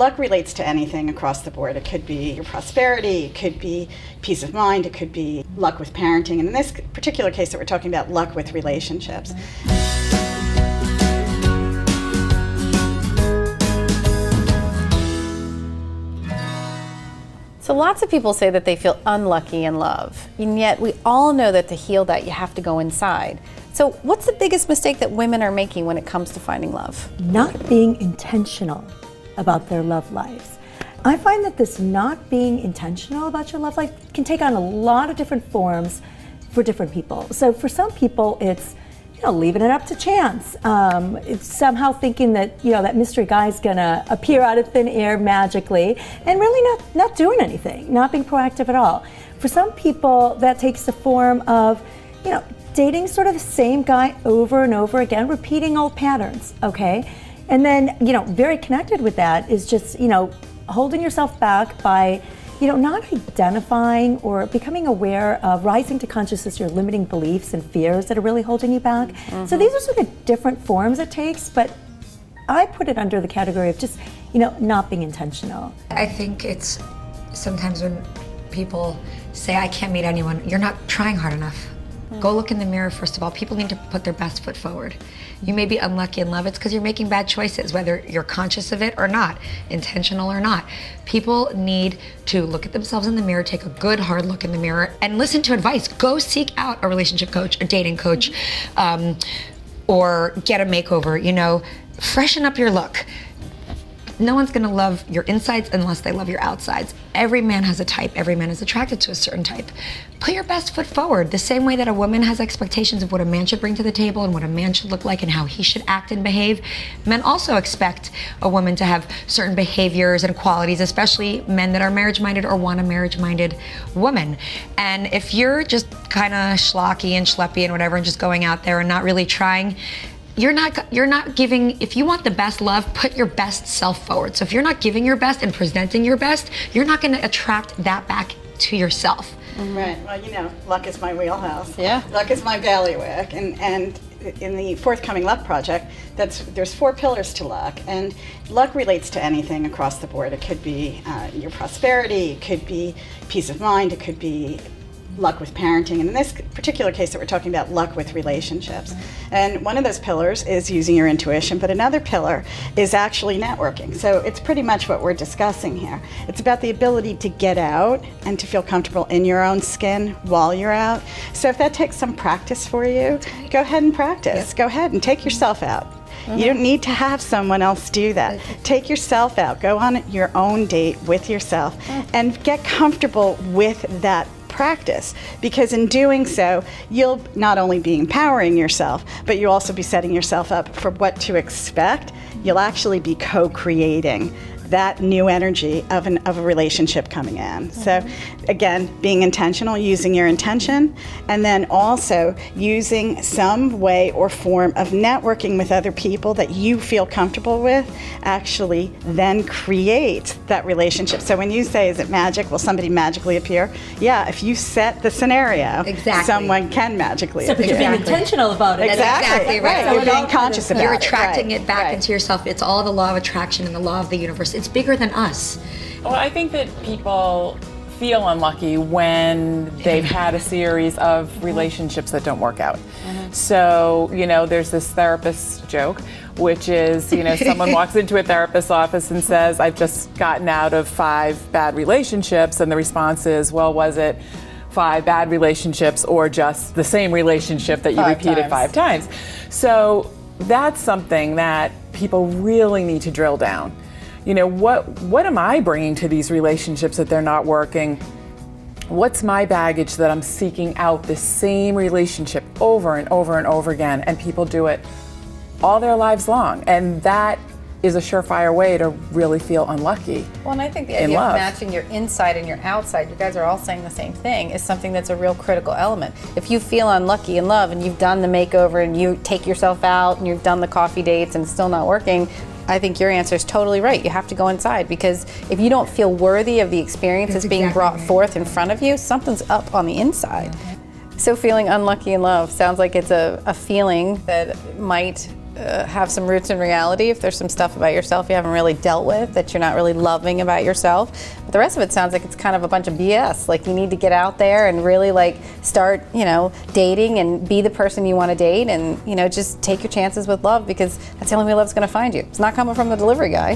luck relates to anything across the board. It could be your prosperity, it could be peace of mind, it could be luck with parenting, and in this particular case that we're talking about, luck with relationships. So lots of people say that they feel unlucky in love, and yet we all know that to heal that you have to go inside. So what's the biggest mistake that women are making when it comes to finding love? Not being intentional about their love lives. I find that this not being intentional about your love life can take on a lot of different forms for different people. So for some people, it's leaving it up to chance. It's somehow thinking that that mystery guy's gonna appear out of thin air magically, and really not doing anything, not being proactive at all. For some people, that takes the form of dating sort of the same guy over and over again, repeating old patterns. Okay, and then very connected with that is just holding yourself back by not identifying or becoming aware of rising to consciousness your limiting beliefs and fears that are really holding you back. Mm-hmm. So these are sort of different forms it takes, but I put it under the category of just, not being intentional. I think it's sometimes when people say, I can't meet anyone, you're not trying hard enough. Go look in the mirror, first of all. People need to put their best foot forward. You may be unlucky in love, it's because you're making bad choices, whether you're conscious of it or not, intentional or not. People need to look at themselves in the mirror, take a good hard look in the mirror, and listen to advice. Go seek out a relationship coach, a dating coach, or get a makeover, freshen up your look. No one's gonna love your insides unless they love your outsides. Every man has a type, every man is attracted to a certain type. Put your best foot forward, the same way that a woman has expectations of what a man should bring to the table and what a man should look like and how he should act and behave. Men also expect a woman to have certain behaviors and qualities, especially men that are marriage-minded or want a marriage-minded woman. And if you're just kind of schlocky and schleppy and whatever and just going out there and not really trying, you're not giving. If you want the best love, put your best self forward. So if you're not giving your best and presenting your best, you're not going to attract that back to yourself. Right. Well, luck is my wheelhouse. Yeah. Luck is my bailiwick, and in the forthcoming Luck Project, there's 4 pillars to luck, and luck relates to anything across the board. It could be your prosperity, it could be peace of mind, it could be luck with parenting, and in this particular case that we're talking about, luck with relationships. And one of those pillars is using your intuition, but another pillar is actually networking. So it's pretty much what we're discussing here. It's about the ability to get out and to feel comfortable in your own skin while you're out. So if that takes some practice for you, go ahead and practice. Yep. Go ahead and take yourself out. Mm-hmm. You don't need to have someone else do that. Take yourself out. Go on your own date with yourself and get comfortable with that practice, because in doing so, you'll not only be empowering yourself, but you'll also be setting yourself up for what to expect. You'll actually be co-creating that new energy of a relationship coming in. So again, being intentional, using your intention, and then also using some way or form of networking with other people that you feel comfortable with, actually then create that relationship. So when you say, is it magic? Will somebody magically appear? Yeah, if you set the scenario, someone can magically appear. So you're being intentional about it. Exactly right. So you're being conscious about it. You're attracting it back into yourself. It's all the law of attraction and the law of the universe. It's bigger than us. Well, I think that people feel unlucky when they've had a series of relationships that don't work out. So, there's this therapist joke, which is, someone walks into a therapist's office and says, I've just gotten out of 5 bad relationships, and the response is, well, was it 5 bad relationships or just the same relationship that you repeated 5 times? So that's something that people really need to drill down. What am I bringing to these relationships that they're not working? What's my baggage that I'm seeking out this same relationship over and over and over again? And people do it all their lives long. And that is a surefire way to really feel unlucky. Well, and I think the idea of matching your inside and your outside, you guys are all saying the same thing, is something that's a real critical element. If you feel unlucky in love and you've done the makeover and you take yourself out and you've done the coffee dates and it's still not working, I think your answer is totally right. You have to go inside, because if you don't feel worthy of the experience that's being brought forth in front of you, something's up on the inside. So feeling unlucky in love sounds like it's a feeling that might have some roots in reality, if there's some stuff about yourself you haven't really dealt with, that you're not really loving about yourself. But the rest of it sounds like it's kind of a bunch of BS. Like, you need to get out there and really like start, dating and be the person you want to date, and just take your chances with love, because that's the only way love's going to find you. It's not coming from the delivery guy.